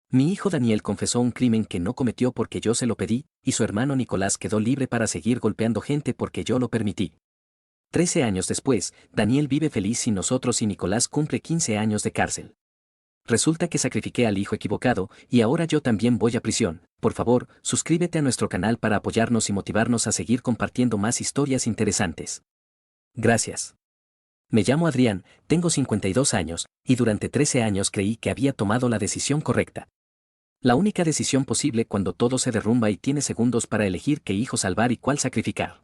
Mi hijo Daniel confesó un crimen que no cometió porque yo se lo pedí, y su hermano Nicolás quedó libre para seguir golpeando gente porque yo lo permití. 13 años después, Daniel vive feliz sin nosotros y Nicolás cumple 15 años de cárcel. Resulta que sacrifiqué al hijo equivocado, y ahora yo también voy a prisión. Por favor, suscríbete a nuestro canal para apoyarnos y motivarnos a seguir compartiendo más historias interesantes. Gracias. Me llamo Adrián, tengo 52 años, y durante 13 años creí que había tomado la decisión correcta. La única decisión posible cuando todo se derrumba y tienes segundos para elegir qué hijo salvar y cuál sacrificar.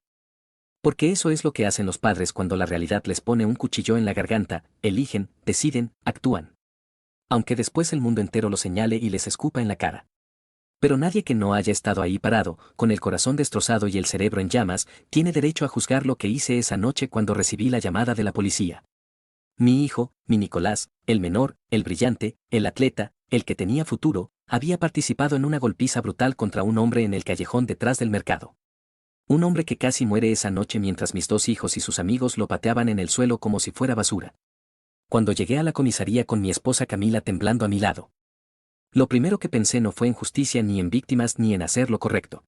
Porque eso es lo que hacen los padres cuando la realidad les pone un cuchillo en la garganta, eligen, deciden, actúan. Aunque después el mundo entero lo señale y les escupa en la cara. Pero nadie que no haya estado ahí parado, con el corazón destrozado y el cerebro en llamas, tiene derecho a juzgar lo que hice esa noche cuando recibí la llamada de la policía. Mi hijo, mi Nicolás, el menor, el brillante, el atleta, el que tenía futuro, había participado en una golpiza brutal contra un hombre en el callejón detrás del mercado. Un hombre que casi muere esa noche mientras mis dos hijos y sus amigos lo pateaban en el suelo como si fuera basura. Cuando llegué a la comisaría con mi esposa Camila temblando a mi lado. Lo primero que pensé no fue en justicia ni en víctimas ni en hacer lo correcto.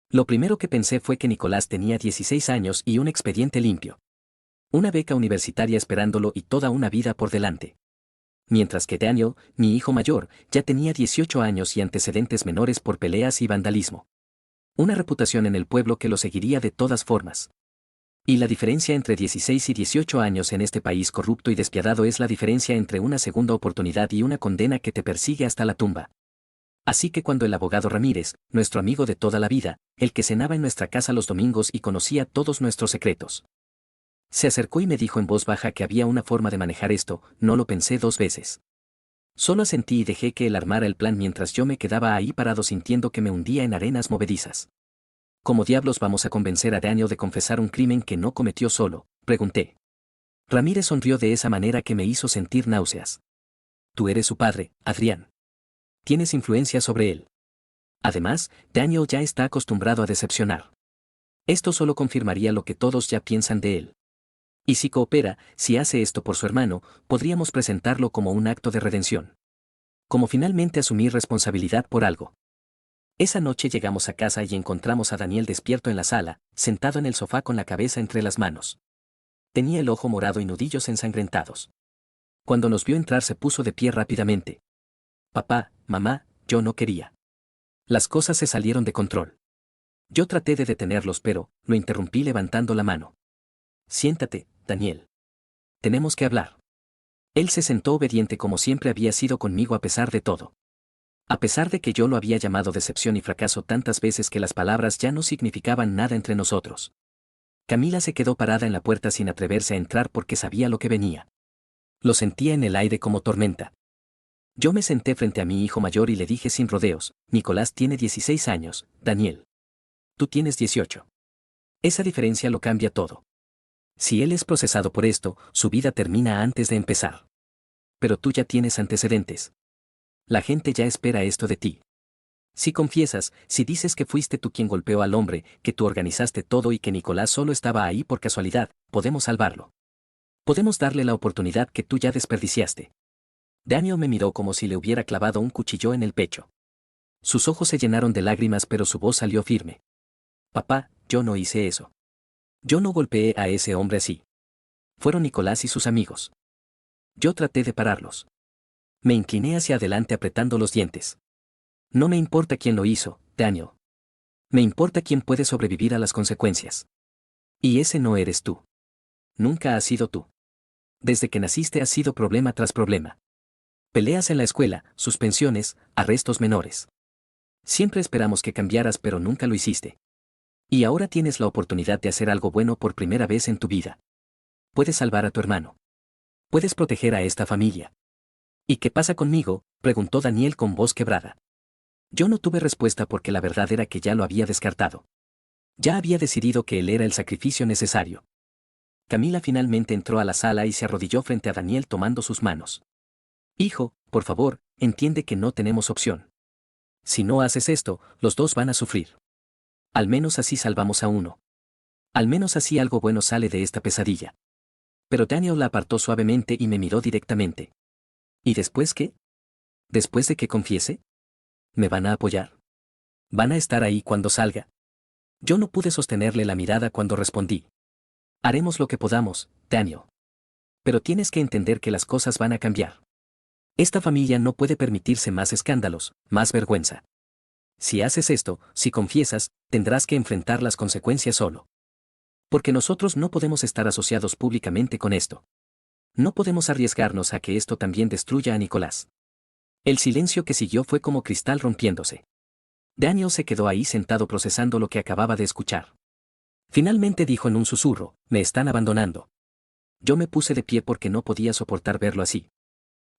Lo primero que pensé fue que Nicolás tenía 16 años y un expediente limpio. Una beca universitaria esperándolo y toda una vida por delante. Mientras que Daniel, mi hijo mayor, ya tenía 18 años y antecedentes menores por peleas y vandalismo. Una reputación en el pueblo que lo seguiría de todas formas. Y la diferencia entre 16 y 18 años en este país corrupto y despiadado es la diferencia entre una segunda oportunidad y una condena que te persigue hasta la tumba. Así que cuando el abogado Ramírez, nuestro amigo de toda la vida, el que cenaba en nuestra casa los domingos y conocía todos nuestros secretos, se acercó y me dijo en voz baja que había una forma de manejar esto, no lo pensé dos veces. Solo asentí y dejé que él armara el plan mientras yo me quedaba ahí parado sintiendo que me hundía en arenas movedizas. ¿Cómo diablos vamos a convencer a Daniel de confesar un crimen que no cometió solo?, pregunté. Ramírez sonrió de esa manera que me hizo sentir náuseas. Tú eres su padre, Adrián. Tienes influencia sobre él. Además, Daniel ya está acostumbrado a decepcionar. Esto solo confirmaría lo que todos ya piensan de él. Y si coopera, si hace esto por su hermano, podríamos presentarlo como un acto de redención. Como finalmente asumir responsabilidad por algo. Esa noche llegamos a casa y encontramos a Daniel despierto en la sala, sentado en el sofá con la cabeza entre las manos. Tenía el ojo morado y nudillos ensangrentados. Cuando nos vio entrar se puso de pie rápidamente. Papá, mamá, yo no quería. Las cosas se salieron de control. Yo traté de detenerlos pero, lo interrumpí levantando la mano. Siéntate, Daniel. Tenemos que hablar. Él se sentó obediente como siempre había sido conmigo a pesar de todo. A pesar de que yo lo había llamado decepción y fracaso tantas veces que las palabras ya no significaban nada entre nosotros. Camila se quedó parada en la puerta sin atreverse a entrar porque sabía lo que venía. Lo sentía en el aire como tormenta. Yo me senté frente a mi hijo mayor y le dije sin rodeos, Nicolás tiene 16 años, Daniel. Tú tienes 18. Esa diferencia lo cambia todo. Si él es procesado por esto, su vida termina antes de empezar. Pero tú ya tienes antecedentes. La gente ya espera esto de ti. Si confiesas, si dices que fuiste tú quien golpeó al hombre, que tú organizaste todo y que Nicolás solo estaba ahí por casualidad, podemos salvarlo. Podemos darle la oportunidad que tú ya desperdiciaste. Daniel me miró como si le hubiera clavado un cuchillo en el pecho. Sus ojos se llenaron de lágrimas pero su voz salió firme. Papá, yo no hice eso. Yo no golpeé a ese hombre así. Fueron Nicolás y sus amigos. Yo traté de pararlos. Me incliné hacia adelante apretando los dientes. No me importa quién lo hizo, Daniel. Me importa quién puede sobrevivir a las consecuencias. Y ese no eres tú. Nunca has sido tú. Desde que naciste has sido problema tras problema. Peleas en la escuela, suspensiones, arrestos menores. Siempre esperamos que cambiaras pero nunca lo hiciste. Y ahora tienes la oportunidad de hacer algo bueno por primera vez en tu vida. Puedes salvar a tu hermano. Puedes proteger a esta familia. ¿Y qué pasa conmigo?, preguntó Daniel con voz quebrada. Yo no tuve respuesta porque la verdad era que ya lo había descartado. Ya había decidido que él era el sacrificio necesario. Camila finalmente entró a la sala y se arrodilló frente a Daniel tomando sus manos. Hijo, por favor, entiende que no tenemos opción. Si no haces esto, los dos van a sufrir. Al menos así salvamos a uno. Al menos así algo bueno sale de esta pesadilla. Pero Daniel la apartó suavemente y me miró directamente. ¿Y después qué? Después de que confiese, ¿me van a apoyar? ¿Van a estar ahí cuando salga? Yo no pude sostenerle la mirada cuando respondí. Haremos lo que podamos, Daniel. Pero tienes que entender que las cosas van a cambiar. Esta familia no puede permitirse más escándalos, más vergüenza. Si haces esto, si confiesas, tendrás que enfrentar las consecuencias solo. Porque nosotros no podemos estar asociados públicamente con esto. No podemos arriesgarnos a que esto también destruya a Nicolás. El silencio que siguió fue como cristal rompiéndose. Daniel se quedó ahí sentado procesando lo que acababa de escuchar. Finalmente dijo en un susurro, me están abandonando. Yo me puse de pie porque no podía soportar verlo así.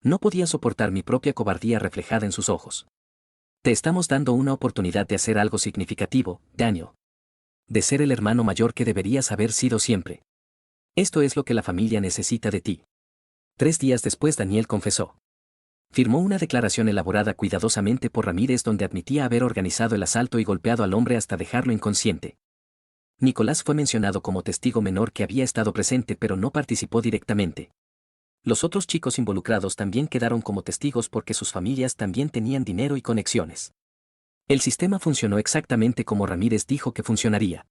No podía soportar mi propia cobardía reflejada en sus ojos. Te estamos dando una oportunidad de hacer algo significativo, Daniel. De ser el hermano mayor que deberías haber sido siempre. Esto es lo que la familia necesita de ti. 3 días después Daniel confesó. Firmó una declaración elaborada cuidadosamente por Ramírez donde admitía haber organizado el asalto y golpeado al hombre hasta dejarlo inconsciente. Nicolás fue mencionado como testigo menor que había estado presente pero no participó directamente. Los otros chicos involucrados también quedaron como testigos porque sus familias también tenían dinero y conexiones. El sistema funcionó exactamente como Ramírez dijo que funcionaría.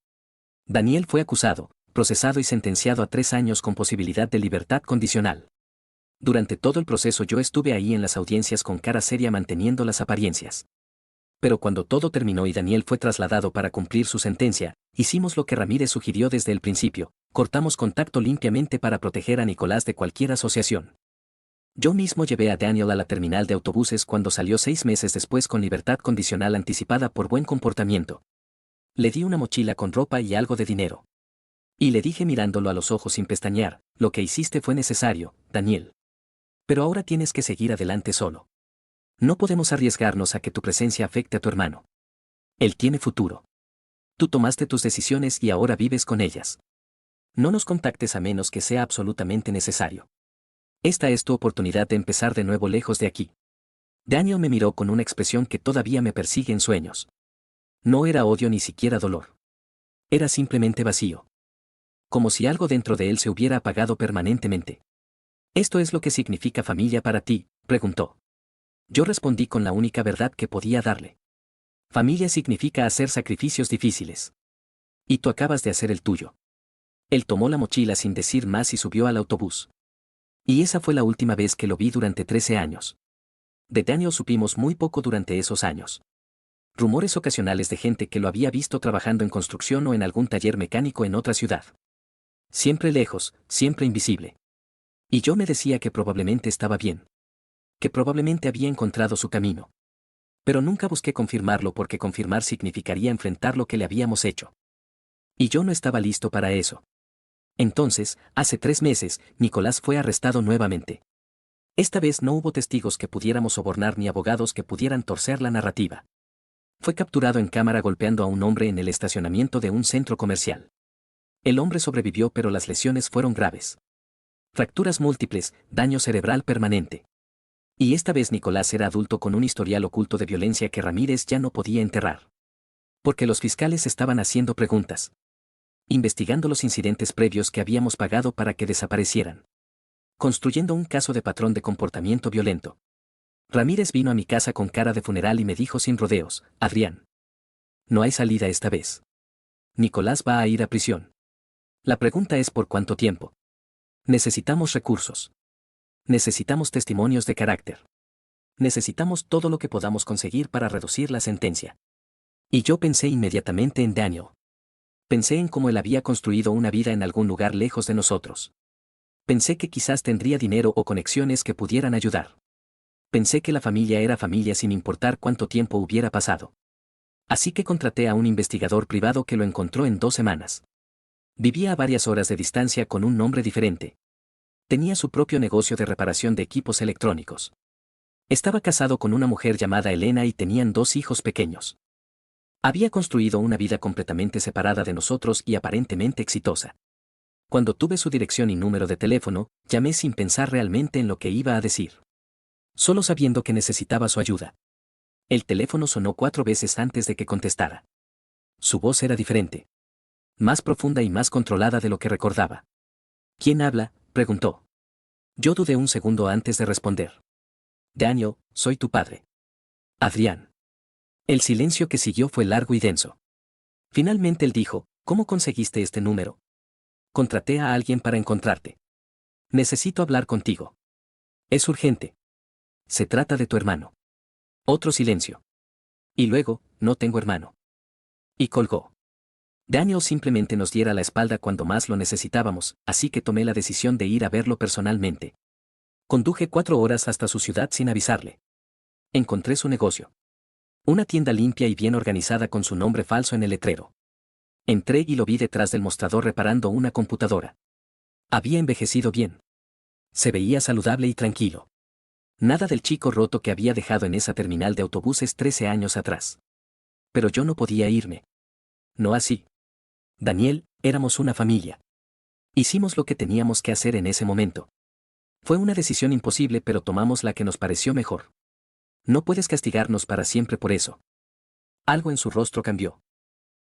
Daniel fue acusado, procesado y sentenciado a 3 años con posibilidad de libertad condicional. Durante todo el proceso yo estuve ahí en las audiencias con cara seria manteniendo las apariencias. Pero cuando todo terminó y Daniel fue trasladado para cumplir su sentencia, hicimos lo que Ramírez sugirió desde el principio, cortamos contacto limpiamente para proteger a Nicolás de cualquier asociación. Yo mismo llevé a Daniel a la terminal de autobuses cuando salió 6 meses después con libertad condicional anticipada por buen comportamiento. Le di una mochila con ropa y algo de dinero. Y le dije mirándolo a los ojos sin pestañear, lo que hiciste fue necesario, Daniel. Pero ahora tienes que seguir adelante solo. No podemos arriesgarnos a que tu presencia afecte a tu hermano. Él tiene futuro. Tú tomaste tus decisiones y ahora vives con ellas. No nos contactes a menos que sea absolutamente necesario. Esta es tu oportunidad de empezar de nuevo lejos de aquí. Daniel me miró con una expresión que todavía me persigue en sueños. No era odio ni siquiera dolor. Era simplemente vacío. Como si algo dentro de él se hubiera apagado permanentemente. ¿Esto es lo que significa familia para ti?, preguntó. Yo respondí con la única verdad que podía darle. Familia significa hacer sacrificios difíciles. Y tú acabas de hacer el tuyo. Él tomó la mochila sin decir más y subió al autobús. Y esa fue la última vez que lo vi durante 13 años. De Daniel supimos muy poco durante esos años. Rumores ocasionales de gente que lo había visto trabajando en construcción o en algún taller mecánico en otra ciudad. Siempre lejos, siempre invisible. Y yo me decía que probablemente estaba bien. Que probablemente había encontrado su camino. Pero nunca busqué confirmarlo porque confirmar significaría enfrentar lo que le habíamos hecho. Y yo no estaba listo para eso. Entonces, hace 3 meses, Nicolás fue arrestado nuevamente. Esta vez no hubo testigos que pudiéramos sobornar ni abogados que pudieran torcer la narrativa. Fue capturado en cámara golpeando a un hombre en el estacionamiento de un centro comercial. El hombre sobrevivió pero las lesiones fueron graves. Fracturas múltiples, daño cerebral permanente. Y esta vez Nicolás era adulto con un historial oculto de violencia que Ramírez ya no podía enterrar. Porque los fiscales estaban haciendo preguntas. Investigando los incidentes previos que habíamos pagado para que desaparecieran. Construyendo un caso de patrón de comportamiento violento. Ramírez vino a mi casa con cara de funeral y me dijo sin rodeos, Adrián. No hay salida esta vez. Nicolás va a ir a prisión. La pregunta es por cuánto tiempo. Necesitamos recursos. Necesitamos testimonios de carácter. Necesitamos todo lo que podamos conseguir para reducir la sentencia. Y yo pensé inmediatamente en Daniel. Pensé en cómo él había construido una vida en algún lugar lejos de nosotros. Pensé que quizás tendría dinero o conexiones que pudieran ayudar. Pensé que la familia era familia sin importar cuánto tiempo hubiera pasado. Así que contraté a un investigador privado que lo encontró en 2 semanas. Vivía a varias horas de distancia con un nombre diferente. Tenía su propio negocio de reparación de equipos electrónicos. Estaba casado con una mujer llamada Elena y tenían 2 hijos pequeños. Había construido una vida completamente separada de nosotros y aparentemente exitosa. Cuando tuve su dirección y número de teléfono, llamé sin pensar realmente en lo que iba a decir. Solo sabiendo que necesitaba su ayuda. El teléfono sonó 4 veces antes de que contestara. Su voz era diferente. Más profunda y más controlada de lo que recordaba. ¿Quién habla?, preguntó. Yo dudé un segundo antes de responder. Daniel, soy tu padre. Adrián. El silencio que siguió fue largo y denso. Finalmente él dijo, ¿cómo conseguiste este número? Contraté a alguien para encontrarte. Necesito hablar contigo. Es urgente. Se trata de tu hermano. Otro silencio. Y luego, no tengo hermano. Y colgó. Daniel simplemente nos diera la espalda cuando más lo necesitábamos, así que tomé la decisión de ir a verlo personalmente. Conduje 4 horas hasta su ciudad sin avisarle. Encontré su negocio. Una tienda limpia y bien organizada con su nombre falso en el letrero. Entré y lo vi detrás del mostrador reparando una computadora. Había envejecido bien. Se veía saludable y tranquilo. Nada del chico roto que había dejado en esa terminal de autobuses 13 años atrás. Pero yo no podía irme. No así. Daniel, éramos una familia. Hicimos lo que teníamos que hacer en ese momento. Fue una decisión imposible, pero tomamos la que nos pareció mejor. No puedes castigarnos para siempre por eso. Algo en su rostro cambió.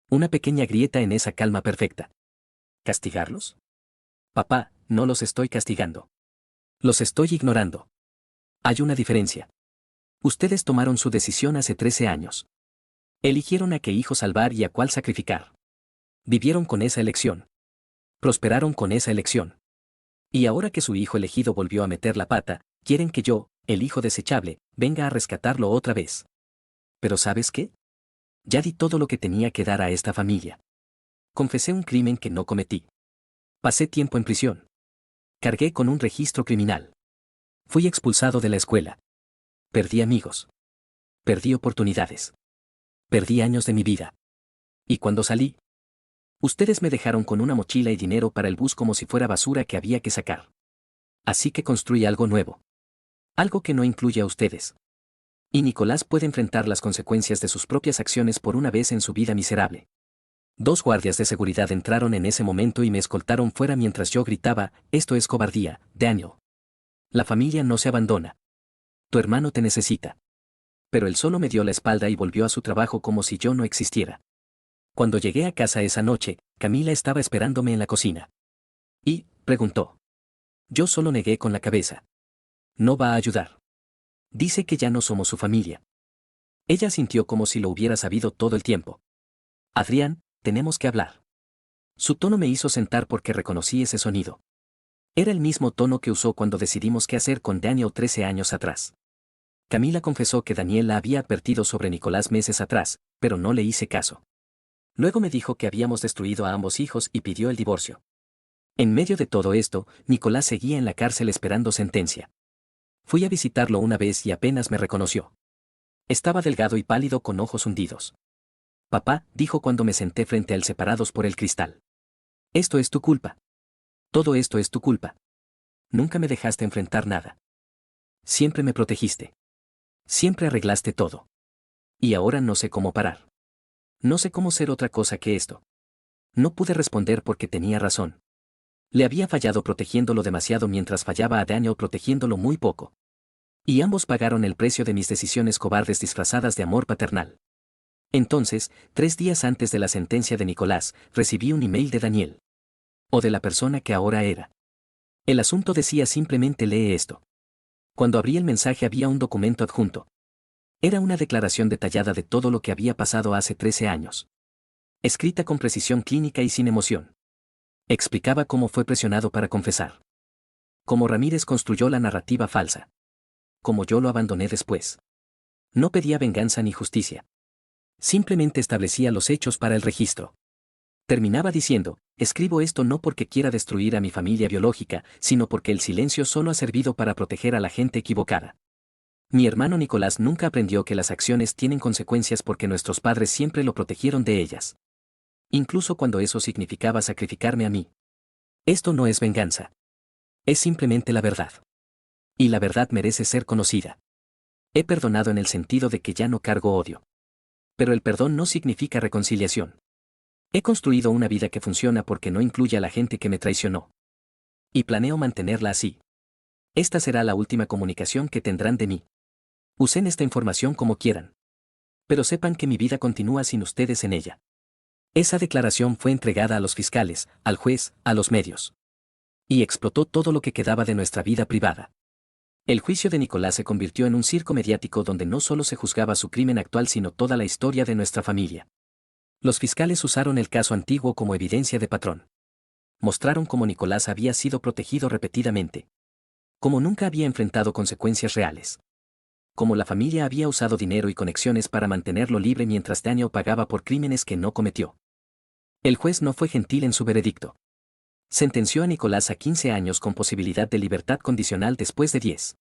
Una pequeña grieta en esa calma perfecta. ¿Castigarlos? Papá, no los estoy castigando. Los estoy ignorando. Hay una diferencia. Ustedes tomaron su decisión hace 13 años. Eligieron a qué hijo salvar y a cuál sacrificar. Vivieron con esa elección. Prosperaron con esa elección. Y ahora que su hijo elegido volvió a meter la pata, quieren que yo, el hijo desechable, venga a rescatarlo otra vez. Pero ¿sabes qué? Ya di todo lo que tenía que dar a esta familia. Confesé un crimen que no cometí. Pasé tiempo en prisión. Cargué con un registro criminal. Fui expulsado de la escuela. Perdí amigos. Perdí oportunidades. Perdí años de mi vida. Y cuando salí, ustedes me dejaron con una mochila y dinero para el bus como si fuera basura que había que sacar. Así que construí algo nuevo. Algo que no incluye a ustedes. Y Nicolás puede enfrentar las consecuencias de sus propias acciones por una vez en su vida miserable. 2 guardias de seguridad entraron en ese momento y me escoltaron fuera mientras yo gritaba, esto es cobardía, Daniel. La familia no se abandona. Tu hermano te necesita. Pero él solo me dio la espalda y volvió a su trabajo como si yo no existiera. Cuando llegué a casa esa noche, Camila estaba esperándome en la cocina. Y, preguntó. Yo solo negué con la cabeza. No va a ayudar. Dice que ya no somos su familia. Ella sintió como si lo hubiera sabido todo el tiempo. Adrián, tenemos que hablar. Su tono me hizo sentar porque reconocí ese sonido. Era el mismo tono que usó cuando decidimos qué hacer con Daniel 13 años atrás. Camila confesó que Daniel la había advertido sobre Nicolás meses atrás, pero no le hice caso. Luego me dijo que habíamos destruido a ambos hijos y pidió el divorcio. En medio de todo esto, Nicolás seguía en la cárcel esperando sentencia. Fui a visitarlo una vez y apenas me reconoció. Estaba delgado y pálido con ojos hundidos. Papá, dijo cuando me senté frente a él separados por el cristal. Esto es tu culpa. Todo esto es tu culpa. Nunca me dejaste enfrentar nada. Siempre me protegiste. Siempre arreglaste todo. Y ahora no sé cómo parar. No sé cómo ser otra cosa que esto. No pude responder porque tenía razón. Le había fallado protegiéndolo demasiado mientras fallaba a Daniel protegiéndolo muy poco. Y ambos pagaron el precio de mis decisiones cobardes disfrazadas de amor paternal. Entonces, 3 días antes de la sentencia de Nicolás, recibí un email de Daniel. O de la persona que ahora era. El asunto decía simplemente lee esto. Cuando abrí el mensaje había un documento adjunto. Era una declaración detallada de todo lo que había pasado hace 13 años. Escrita con precisión clínica y sin emoción. Explicaba cómo fue presionado para confesar. Cómo Ramírez construyó la narrativa falsa. Cómo yo lo abandoné después. No pedía venganza ni justicia. Simplemente establecía los hechos para el registro. Terminaba diciendo, escribo esto no porque quiera destruir a mi familia biológica, sino porque el silencio solo ha servido para proteger a la gente equivocada. Mi hermano Nicolás nunca aprendió que las acciones tienen consecuencias porque nuestros padres siempre lo protegieron de ellas. Incluso cuando eso significaba sacrificarme a mí. Esto no es venganza. Es simplemente la verdad. Y la verdad merece ser conocida. He perdonado en el sentido de que ya no cargo odio. Pero el perdón no significa reconciliación. He construido una vida que funciona porque no incluye a la gente que me traicionó. Y planeo mantenerla así. Esta será la última comunicación que tendrán de mí. Usen esta información como quieran. Pero sepan que mi vida continúa sin ustedes en ella. Esa declaración fue entregada a los fiscales, al juez, a los medios. Y explotó todo lo que quedaba de nuestra vida privada. El juicio de Nicolás se convirtió en un circo mediático donde no solo se juzgaba su crimen actual sino toda la historia de nuestra familia. Los fiscales usaron el caso antiguo como evidencia de patrón. Mostraron cómo Nicolás había sido protegido repetidamente. Cómo nunca había enfrentado consecuencias reales. Cómo la familia había usado dinero y conexiones para mantenerlo libre mientras Daniel pagaba por crímenes que no cometió. El juez no fue gentil en su veredicto. Sentenció a Nicolás a 15 años con posibilidad de libertad condicional después de 10.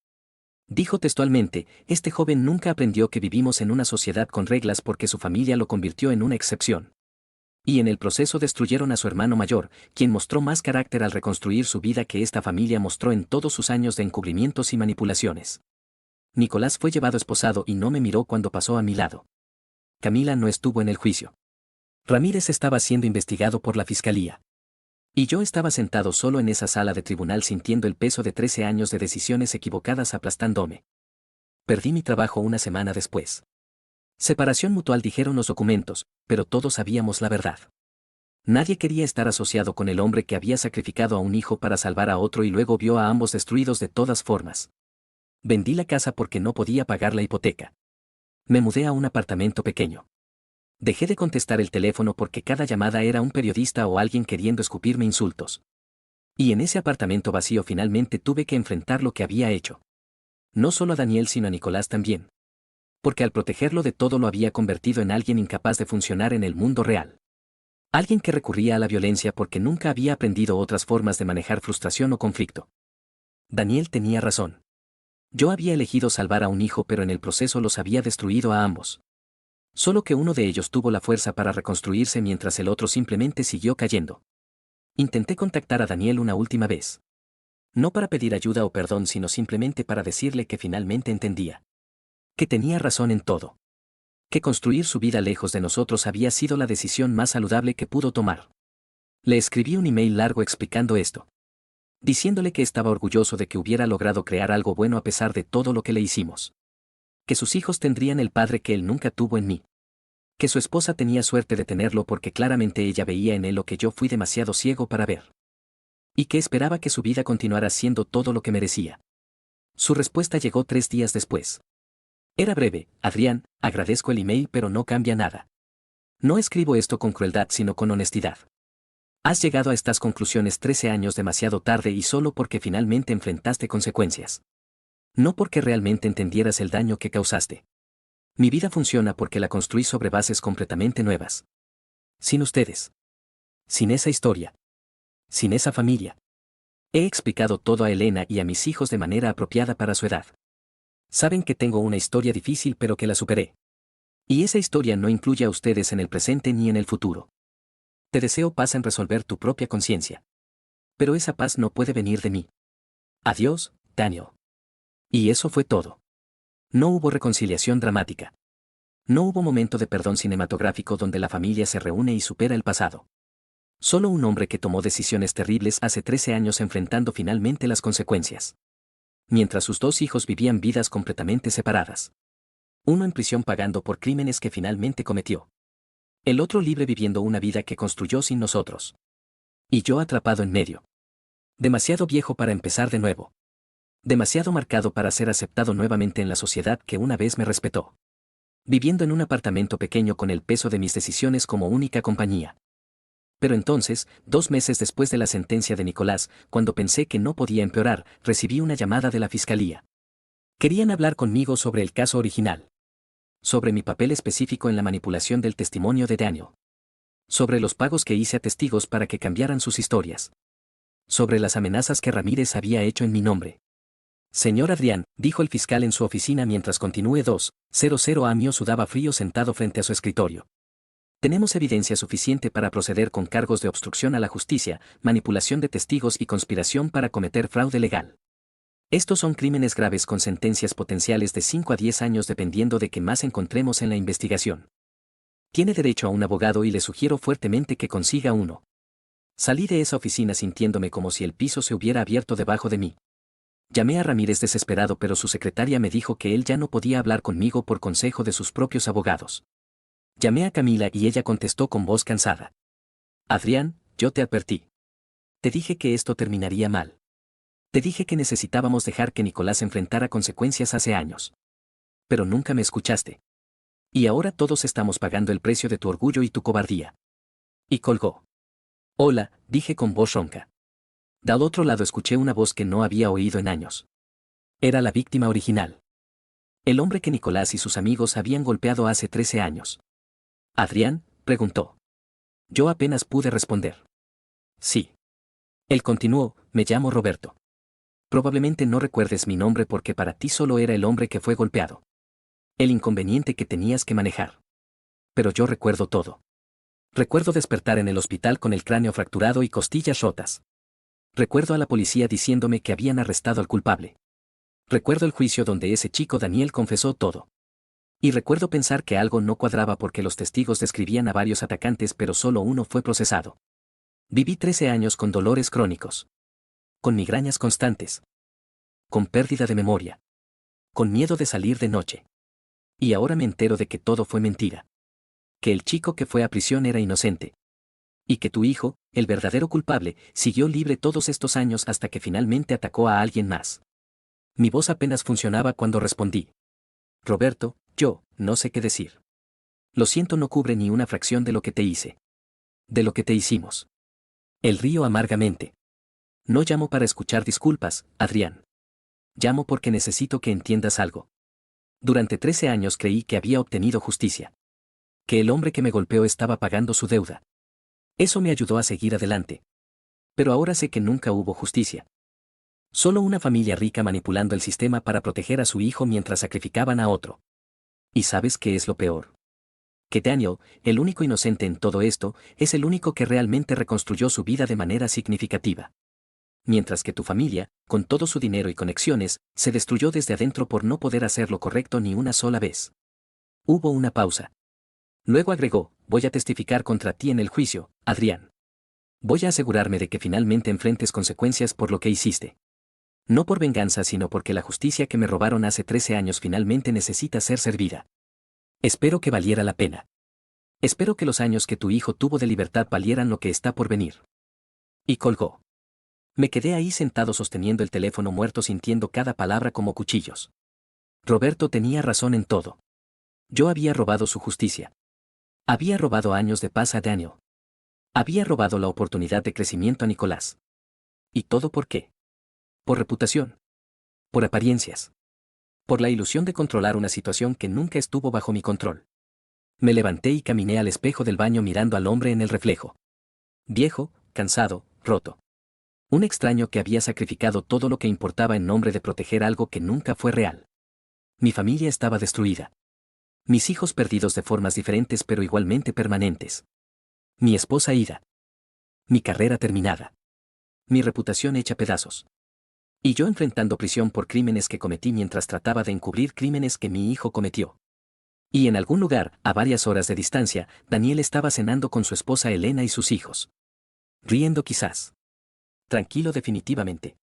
Dijo textualmente, este joven nunca aprendió que vivimos en una sociedad con reglas porque su familia lo convirtió en una excepción. Y en el proceso destruyeron a su hermano mayor, quien mostró más carácter al reconstruir su vida que esta familia mostró en todos sus años de encubrimientos y manipulaciones. Nicolás fue llevado esposado y no me miró cuando pasó a mi lado. Camila no estuvo en el juicio. Ramírez estaba siendo investigado por la fiscalía. Y yo estaba sentado solo en esa sala de tribunal sintiendo el peso de 13 años de decisiones equivocadas aplastándome. Perdí mi trabajo una semana después. Separación mutual dijeron los documentos, pero todos sabíamos la verdad. Nadie quería estar asociado con el hombre que había sacrificado a un hijo para salvar a otro y luego vio a ambos destruidos de todas formas. Vendí la casa porque no podía pagar la hipoteca. Me mudé a un apartamento pequeño. Dejé de contestar el teléfono porque cada llamada era un periodista o alguien queriendo escupirme insultos. Y en ese apartamento vacío finalmente tuve que enfrentar lo que había hecho. No solo a Daniel sino a Nicolás también. Porque al protegerlo de todo lo había convertido en alguien incapaz de funcionar en el mundo real. Alguien que recurría a la violencia porque nunca había aprendido otras formas de manejar frustración o conflicto. Daniel tenía razón. Yo había elegido salvar a un hijo pero en el proceso los había destruido a ambos. Solo que uno de ellos tuvo la fuerza para reconstruirse mientras el otro simplemente siguió cayendo. Intenté contactar a Daniel una última vez. No para pedir ayuda o perdón sino simplemente para decirle que finalmente entendía. Que tenía razón en todo. Que construir su vida lejos de nosotros había sido la decisión más saludable que pudo tomar. Le escribí un email largo explicando esto. Diciéndole que estaba orgulloso de que hubiera logrado crear algo bueno a pesar de todo lo que le hicimos. Que sus hijos tendrían el padre que él nunca tuvo en mí. Que su esposa tenía suerte de tenerlo porque claramente ella veía en él lo que yo fui demasiado ciego para ver. Y que esperaba que su vida continuara siendo todo lo que merecía. Su respuesta llegó 3 días después. Era breve, Adrián, agradezco el email pero no cambia nada. No escribo esto con crueldad sino con honestidad. Has llegado a estas conclusiones 13 años demasiado tarde y solo porque finalmente enfrentaste consecuencias. No porque realmente entendieras el daño que causaste. Mi vida funciona porque la construí sobre bases completamente nuevas. Sin ustedes. Sin esa historia. Sin esa familia. He explicado todo a Elena y a mis hijos de manera apropiada para su edad. Saben que tengo una historia difícil pero que la superé. Y esa historia no incluye a ustedes en el presente ni en el futuro. Te deseo paz en resolver tu propia conciencia. Pero esa paz no puede venir de mí. Adiós, Daniel. Y eso fue todo. No hubo reconciliación dramática. No hubo momento de perdón cinematográfico donde la familia se reúne y supera el pasado. Solo un hombre que tomó decisiones terribles hace 13 años enfrentando finalmente las consecuencias. Mientras sus 2 hijos vivían vidas completamente separadas. Uno en prisión pagando por crímenes que finalmente cometió. El otro libre viviendo una vida que construyó sin nosotros. Y yo atrapado en medio. Demasiado viejo para empezar de nuevo. Demasiado marcado para ser aceptado nuevamente en la sociedad que una vez me respetó. Viviendo en un apartamento pequeño con el peso de mis decisiones como única compañía. Pero entonces, 2 meses después de la sentencia de Nicolás, cuando pensé que no podía empeorar, recibí una llamada de la fiscalía. Querían hablar conmigo sobre el caso original. Sobre mi papel específico en la manipulación del testimonio de Daniel. Sobre los pagos que hice a testigos para que cambiaran sus historias. Sobre las amenazas que Ramírez había hecho en mi nombre. Señor Adrián, dijo el fiscal en su oficina mientras continúe 200 Amio sudaba frío sentado frente a su escritorio. Tenemos evidencia suficiente para proceder con cargos de obstrucción a la justicia, manipulación de testigos y conspiración para cometer fraude legal. Estos son crímenes graves con sentencias potenciales de 5 a 10 años dependiendo de qué más encontremos en la investigación. Tiene derecho a un abogado y le sugiero fuertemente que consiga uno. Salí de esa oficina sintiéndome como si el piso se hubiera abierto debajo de mí. Llamé a Ramírez desesperado pero su secretaria me dijo que él ya no podía hablar conmigo por consejo de sus propios abogados. Llamé a Camila y ella contestó con voz cansada. Adrián, yo te advertí. Te dije que esto terminaría mal. Te dije que necesitábamos dejar que Nicolás enfrentara consecuencias hace años. Pero nunca me escuchaste. Y ahora todos estamos pagando el precio de tu orgullo y tu cobardía. Y colgó. Hola, dije con voz ronca. Del otro lado escuché una voz que no había oído en años. Era la víctima original. El hombre que Nicolás y sus amigos habían golpeado hace 13 años. ¿Adrián?, preguntó. Yo apenas pude responder. Sí. Él continuó, me llamo Roberto. Probablemente no recuerdes mi nombre porque para ti solo era el hombre que fue golpeado. El inconveniente que tenías que manejar. Pero yo recuerdo todo. Recuerdo despertar en el hospital con el cráneo fracturado y costillas rotas. Recuerdo a la policía diciéndome que habían arrestado al culpable. Recuerdo el juicio donde ese chico Daniel confesó todo. Y recuerdo pensar que algo no cuadraba porque los testigos describían a varios atacantes pero solo uno fue procesado. Viví 13 años con dolores crónicos. Con migrañas constantes. Con pérdida de memoria. Con miedo de salir de noche. Y ahora me entero de que todo fue mentira. Que el chico que fue a prisión era inocente. Y que tu hijo, el verdadero culpable, siguió libre todos estos años hasta que finalmente atacó a alguien más. Mi voz apenas funcionaba cuando respondí. Roberto, yo, no sé qué decir. Lo siento, no cubre ni una fracción de lo que te hice. De lo que te hicimos. Él río amargamente. No llamo para escuchar disculpas, Adrián. Llamo porque necesito que entiendas algo. Durante 13 años creí que había obtenido justicia. Que el hombre que me golpeó estaba pagando su deuda. Eso me ayudó a seguir adelante. Pero ahora sé que nunca hubo justicia. Solo una familia rica manipulando el sistema para proteger a su hijo mientras sacrificaban a otro. ¿Y sabes qué es lo peor? Que Daniel, el único inocente en todo esto, es el único que realmente reconstruyó su vida de manera significativa. Mientras que tu familia, con todo su dinero y conexiones, se destruyó desde adentro por no poder hacer lo correcto ni una sola vez. Hubo una pausa. Luego agregó, voy a testificar contra ti en el juicio, Adrián. Voy a asegurarme de que finalmente enfrentes consecuencias por lo que hiciste. No por venganza, sino porque la justicia que me robaron hace 13 años finalmente necesita ser servida. Espero que valiera la pena. Espero que los años que tu hijo tuvo de libertad valieran lo que está por venir. Y colgó. Me quedé ahí sentado sosteniendo el teléfono muerto, sintiendo cada palabra como cuchillos. Roberto tenía razón en todo. Yo había robado su justicia. Había robado años de paz a Daniel. Había robado la oportunidad de crecimiento a Nicolás. ¿Y todo por qué? Por reputación. Por apariencias. Por la ilusión de controlar una situación que nunca estuvo bajo mi control. Me levanté y caminé al espejo del baño mirando al hombre en el reflejo. Viejo, cansado, roto. Un extraño que había sacrificado todo lo que importaba en nombre de proteger algo que nunca fue real. Mi familia estaba destruida. Mis hijos perdidos de formas diferentes pero igualmente permanentes. Mi esposa ida. Mi carrera terminada. Mi reputación hecha pedazos. Y yo enfrentando prisión por crímenes que cometí mientras trataba de encubrir crímenes que mi hijo cometió. Y en algún lugar, a varias horas de distancia, Daniel estaba cenando con su esposa Elena y sus hijos. Riendo quizás. Tranquilo definitivamente.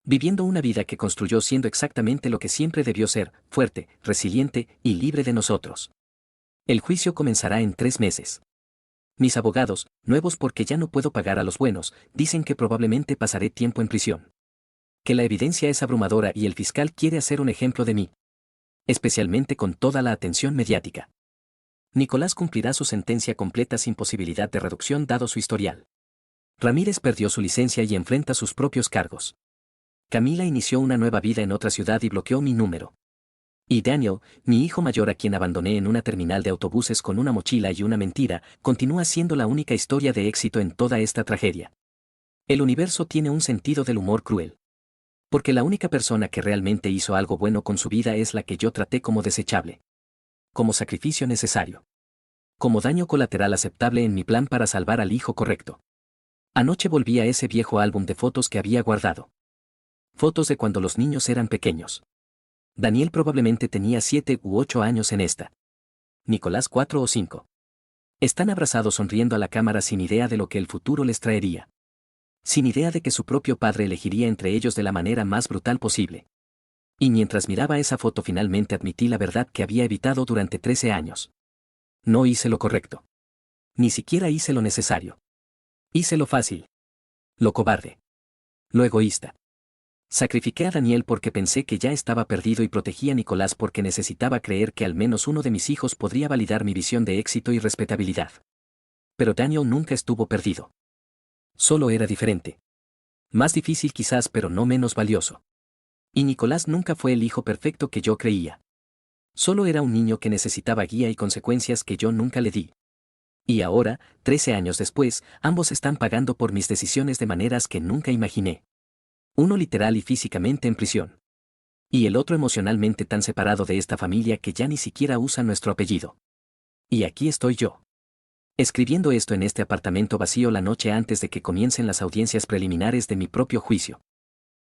Viviendo una vida que construyó siendo exactamente lo que siempre debió ser, fuerte, resiliente y libre de nosotros. El juicio comenzará en 3 meses. Mis abogados, nuevos porque ya no puedo pagar a los buenos, dicen que probablemente pasaré tiempo en prisión. Que la evidencia es abrumadora y el fiscal quiere hacer un ejemplo de mí. Especialmente con toda la atención mediática. Nicolás cumplirá su sentencia completa sin posibilidad de reducción dado su historial. Ramírez perdió su licencia y enfrenta sus propios cargos. Camila inició una nueva vida en otra ciudad y bloqueó mi número. Y Daniel, mi hijo mayor a quien abandoné en una terminal de autobuses con una mochila y una mentira, continúa siendo la única historia de éxito en toda esta tragedia. El universo tiene un sentido del humor cruel. Porque la única persona que realmente hizo algo bueno con su vida es la que yo traté como desechable. Como sacrificio necesario. Como daño colateral aceptable en mi plan para salvar al hijo correcto. Anoche volví a ese viejo álbum de fotos que había guardado. Fotos de cuando los niños eran pequeños. Daniel probablemente tenía 7 u 8 años en esta. Nicolás 4 o 5. Están abrazados sonriendo a la cámara sin idea de lo que el futuro les traería. Sin idea de que su propio padre elegiría entre ellos de la manera más brutal posible. Y mientras miraba esa foto finalmente admití la verdad que había evitado durante 13 años. No hice lo correcto. Ni siquiera hice lo necesario. Hice lo fácil. Lo cobarde. Lo egoísta. Sacrifiqué a Daniel porque pensé que ya estaba perdido y protegí a Nicolás porque necesitaba creer que al menos uno de mis hijos podría validar mi visión de éxito y respetabilidad. Pero Daniel nunca estuvo perdido. Solo era diferente. Más difícil quizás, pero no menos valioso. Y Nicolás nunca fue el hijo perfecto que yo creía. Solo era un niño que necesitaba guía y consecuencias que yo nunca le di. Y ahora, 13 años después, ambos están pagando por mis decisiones de maneras que nunca imaginé. Uno literal y físicamente en prisión. Y el otro emocionalmente tan separado de esta familia que ya ni siquiera usa nuestro apellido. Y aquí estoy yo. Escribiendo esto en este apartamento vacío la noche antes de que comiencen las audiencias preliminares de mi propio juicio.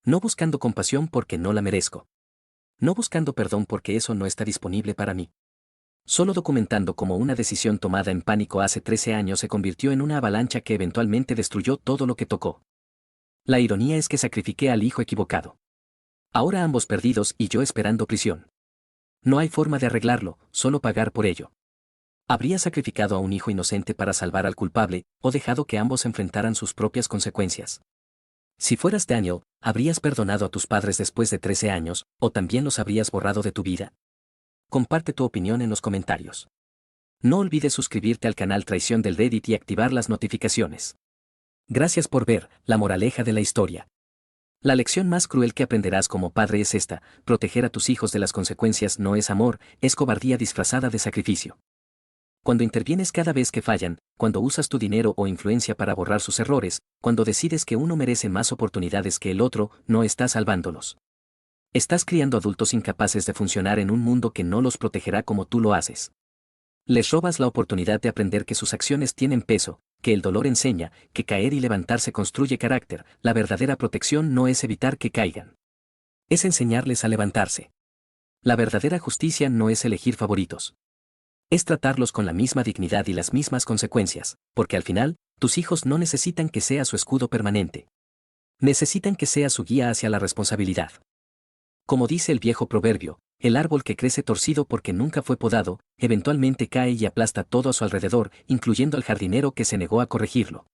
No buscando compasión porque no la merezco. No buscando perdón porque eso no está disponible para mí. Solo documentando cómo una decisión tomada en pánico hace 13 años se convirtió en una avalancha que eventualmente destruyó todo lo que tocó. La ironía es que sacrifiqué al hijo equivocado. Ahora ambos perdidos y yo esperando prisión. No hay forma de arreglarlo, solo pagar por ello. Habría sacrificado a un hijo inocente para salvar al culpable, o dejado que ambos enfrentaran sus propias consecuencias. Si fueras Daniel, ¿habrías perdonado a tus padres después de 13 años, o también los habrías borrado de tu vida? Comparte tu opinión en los comentarios. No olvides suscribirte al canal Traición del Reddit y activar las notificaciones. Gracias por ver, la moraleja de la historia. La lección más cruel que aprenderás como padre es esta: proteger a tus hijos de las consecuencias no es amor, es cobardía disfrazada de sacrificio. Cuando intervienes cada vez que fallan, cuando usas tu dinero o influencia para borrar sus errores, cuando decides que uno merece más oportunidades que el otro, no estás salvándolos. Estás criando adultos incapaces de funcionar en un mundo que no los protegerá como tú lo haces. Les robas la oportunidad de aprender que sus acciones tienen peso, que el dolor enseña, que caer y levantarse construye carácter. La verdadera protección no es evitar que caigan. Es enseñarles a levantarse. La verdadera justicia no es elegir favoritos. Es tratarlos con la misma dignidad y las mismas consecuencias, porque al final, tus hijos no necesitan que sea su escudo permanente. Necesitan que sea su guía hacia la responsabilidad. Como dice el viejo proverbio, el árbol que crece torcido porque nunca fue podado, eventualmente cae y aplasta todo a su alrededor, incluyendo al jardinero que se negó a corregirlo.